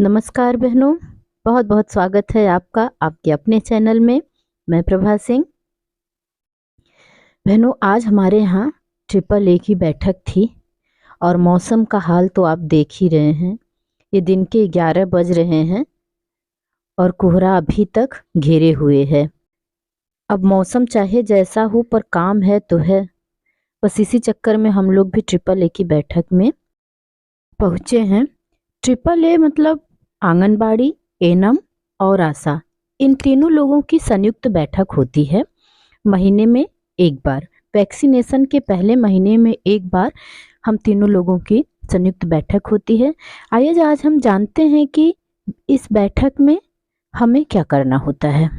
नमस्कार बहनों, बहुत बहुत स्वागत है आपका आपके अपने चैनल में। मैं प्रभा सिंह। बहनों, आज हमारे यहाँ ट्रिपल A की बैठक थी और मौसम का हाल तो आप देख ही रहे हैं। ये दिन के 11 बज रहे हैं और कोहरा अभी तक घेरे हुए है। अब मौसम चाहे जैसा हो पर काम है तो है। बस इसी चक्कर में हम लोग भी ट्रिपल A की बैठक में पहुँचे हैं। ट्रिपल A मतलब आंगनबाड़ी, एनम और आशा, इन तीनों लोगों की संयुक्त बैठक होती है महीने में एक बार। वैक्सीनेशन के पहले महीने में एक बार हम तीनों लोगों की संयुक्त बैठक होती है। आइए आज हम जानते हैं कि इस बैठक में हमें क्या करना होता है।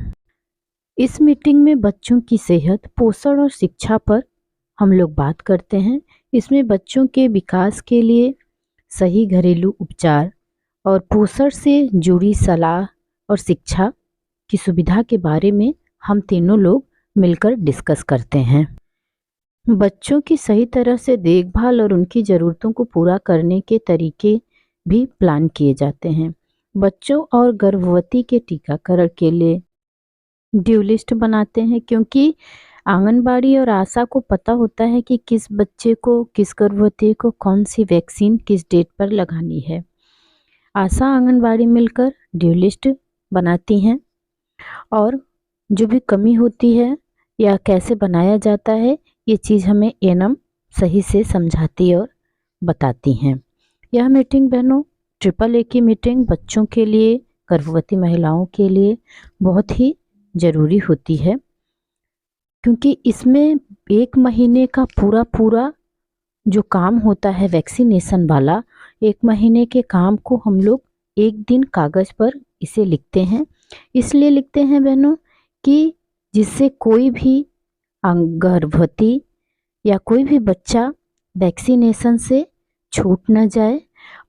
इस मीटिंग में बच्चों की सेहत, पोषण और शिक्षा पर हम लोग बात करते हैं। इसमें बच्चों के विकास के लिए सही घरेलू उपचार और पोषण से जुड़ी सलाह और शिक्षा की सुविधा के बारे में हम तीनों लोग मिलकर डिस्कस करते हैं। बच्चों की सही तरह से देखभाल और उनकी ज़रूरतों को पूरा करने के तरीके भी प्लान किए जाते हैं। बच्चों और गर्भवती के टीकाकरण के लिए ड्यू लिस्ट बनाते हैं, क्योंकि आंगनबाड़ी और आशा को पता होता है कि किस बच्चे को, किस गर्भवती को कौन सी वैक्सीन किस डेट पर लगानी है। आशा आंगनबाड़ी मिलकर ड्यू लिस्ट बनाती हैं और जो भी कमी होती है या कैसे बनाया जाता है, ये चीज़ हमें एनम सही से समझाती और बताती हैं। यह मीटिंग बहनों, ट्रिपल A की मीटिंग बच्चों के लिए, गर्भवती महिलाओं के लिए बहुत ही ज़रूरी होती है, क्योंकि इसमें एक महीने का पूरा जो काम होता है वैक्सीनेशन वाला, एक महीने के काम को हम लोग एक दिन कागज़ पर इसे लिखते हैं। इसलिए लिखते हैं बहनों कि जिससे कोई भी गर्भवती या कोई भी बच्चा वैक्सीनेशन से छूट न जाए।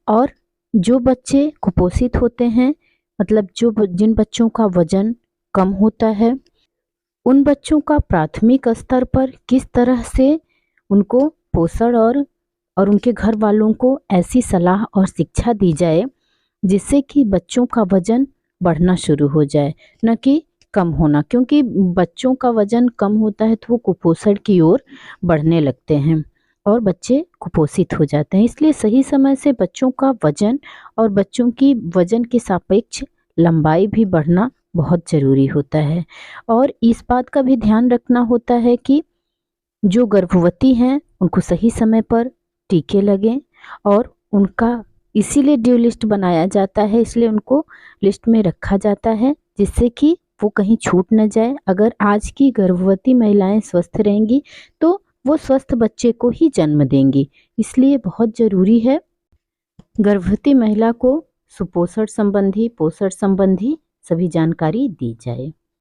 और जो बच्चे कुपोषित होते हैं, मतलब जिन बच्चों का वजन कम होता है, उन बच्चों का प्राथमिक स्तर पर किस तरह से उनको पोषण और उनके घर वालों को ऐसी सलाह और शिक्षा दी जाए जिससे कि बच्चों का वजन बढ़ना शुरू हो जाए, न कि कम होना। क्योंकि बच्चों का वजन कम होता है तो वो कुपोषण की ओर बढ़ने लगते हैं और बच्चे कुपोषित हो जाते हैं। इसलिए सही समय से बच्चों का वजन और बच्चों की वजन के सापेक्ष लंबाई भी बढ़ना बहुत ज़रूरी होता है। और इस बात का भी ध्यान रखना होता है कि जो गर्भवती हैं उनको सही समय पर टीके लगें, और उनका इसीलिए ड्यू लिस्ट बनाया जाता है, इसलिए उनको लिस्ट में रखा जाता है जिससे कि वो कहीं छूट न जाए। अगर आज की गर्भवती महिलाएं स्वस्थ रहेंगी तो वो स्वस्थ बच्चे को ही जन्म देंगी। इसलिए बहुत ज़रूरी है गर्भवती महिला को सुपोषण संबंधी, पोषण संबंधी सभी जानकारी दी जाए।